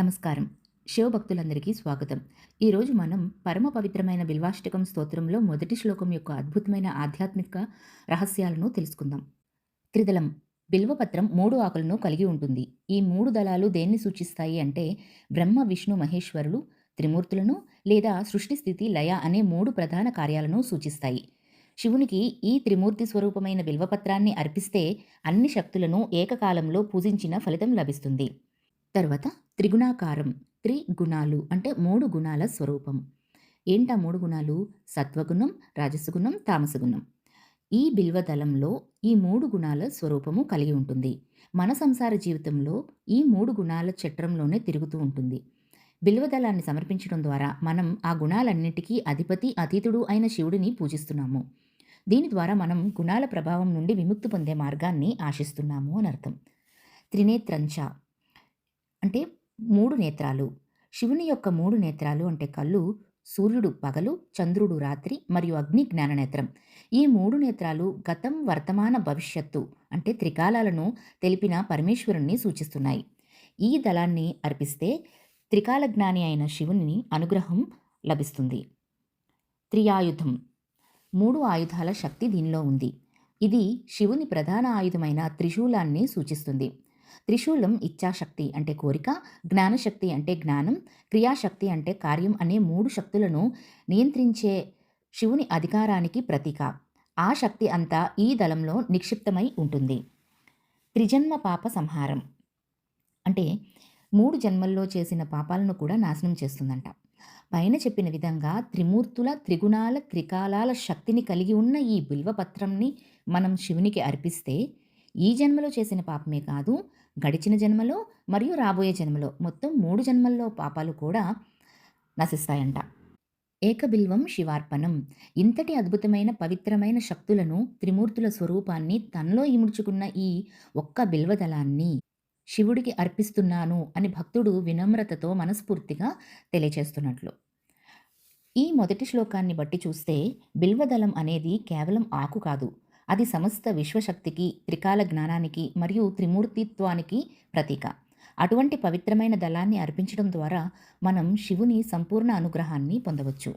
నమస్కారం. శివభక్తులందరికీ స్వాగతం. ఈరోజు మనం పరమ పవిత్రమైన బిల్వాష్టకం స్తోత్రంలో మొదటి శ్లోకం యొక్క అద్భుతమైన ఆధ్యాత్మిక రహస్యాలను తెలుసుకుందాం. త్రిదళం బిల్వపత్రం 3 ఆకులను కలిగి ఉంటుంది. ఈ 3 దళాలు దేన్ని సూచిస్తాయి అంటే బ్రహ్మ, విష్ణు, మహేశ్వరులు త్రిమూర్తులను లేదా సృష్టి, స్థితి, లయ అనే 3 ప్రధాన కార్యాలను సూచిస్తాయి. శివునికి ఈ త్రిమూర్తి స్వరూపమైన బిల్వపత్రాన్ని అర్పిస్తే అన్ని శక్తులను ఏకకాలంలో పూజించిన ఫలితం లభిస్తుంది. తర్వాత త్రిగుణాకారం. త్రిగుణాలు అంటే 3 గుణాల స్వరూపం. ఏంటా 3 గుణాలు? సత్వగుణం, రాజసగుణం, తామసగుణం. ఈ బిల్వదళంలో ఈ 3 గుణాల స్వరూపము కలిగి ఉంటుంది. మన సంసార జీవితంలో ఈ 3 గుణాల చట్రంలోనే తిరుగుతూ ఉంటుంది. బిల్వదళాన్ని సమర్పించడం ద్వారా మనం ఆ గుణాలన్నిటికీ అధిపతి, అతీతుడు అయిన శివుడిని పూజిస్తున్నాము. దీని ద్వారా మనం గుణాల ప్రభావం నుండి విముక్తి పొందే మార్గాన్ని ఆశిస్తున్నాము అని అర్థం. త్రినేత్రంచ అంటే 3 నేత్రాలు. శివుని యొక్క 3 నేత్రాలు అంటే కళ్ళు, సూర్యుడు పగలు, చంద్రుడు రాత్రి మరియు అగ్ని జ్ఞాననేత్రం. ఈ 3 నేత్రాలు గతం, వర్తమాన, భవిష్యత్తు అంటే త్రికాలాలను తెలిపిన పరమేశ్వరుణ్ణి సూచిస్తున్నాయి. ఈ దళాన్ని అర్పిస్తే త్రికాల జ్ఞాని అయిన శివుని అనుగ్రహం లభిస్తుంది. త్రియాయుధం 3 ఆయుధాల శక్తి దీనిలో ఉంది. ఇది శివుని ప్రధాన ఆయుధమైన త్రిశూలాన్ని సూచిస్తుంది. త్రిశూలం ఇచ్ఛాశక్తి అంటే కోరిక, జ్ఞానశక్తి అంటే జ్ఞానం, క్రియాశక్తి అంటే కార్యం అనే 3 శక్తులను నియంత్రించే శివుని అధికారానికి ప్రతీక. ఆ శక్తి అంతా ఈ దళంలో నిక్షిప్తమై ఉంటుంది. త్రిజన్మ పాప సంహారం అంటే 3 జన్మల్లో చేసిన పాపాలను కూడా నాశనం చేస్తుందంట. పైన చెప్పిన విధంగా త్రిమూర్తుల, త్రిగుణాల, త్రికాలాల శక్తిని కలిగి ఉన్న ఈ బిల్వపత్రంని మనం శివునికి అర్పిస్తే ఈ జన్మలో చేసిన పాపమే కాదు, గడిచిన జన్మలో మరియు రాబోయే జన్మలో మొత్తం 3 జన్మల్లో పాపాలు కూడా నశిస్తాయంట. ఏకబిల్వం శివార్పణం. ఇంతటి అద్భుతమైన పవిత్రమైన శక్తులను, త్రిమూర్తుల స్వరూపాన్ని తనలో ఇముడ్చుకున్న ఈ ఒక్క బిల్వదళాన్ని శివుడికి అర్పిస్తున్నాను అని భక్తుడు వినమ్రతతో మనస్ఫూర్తిగా తెలియచేస్తున్నట్లు. ఈ మొదటి శ్లోకాన్ని బట్టి చూస్తే బిల్వదళం అనేది కేవలం ఆకు కాదు, అది సమస్త విశ్వశక్తికి, త్రికాల జ్ఞానానికి మరియు త్రిమూర్తిత్వానికి ప్రతీక. అటువంటి పవిత్రమైన దళాన్ని అర్పించడం ద్వారా మనం శివుని సంపూర్ణ అనుగ్రహాన్ని పొందవచ్చు.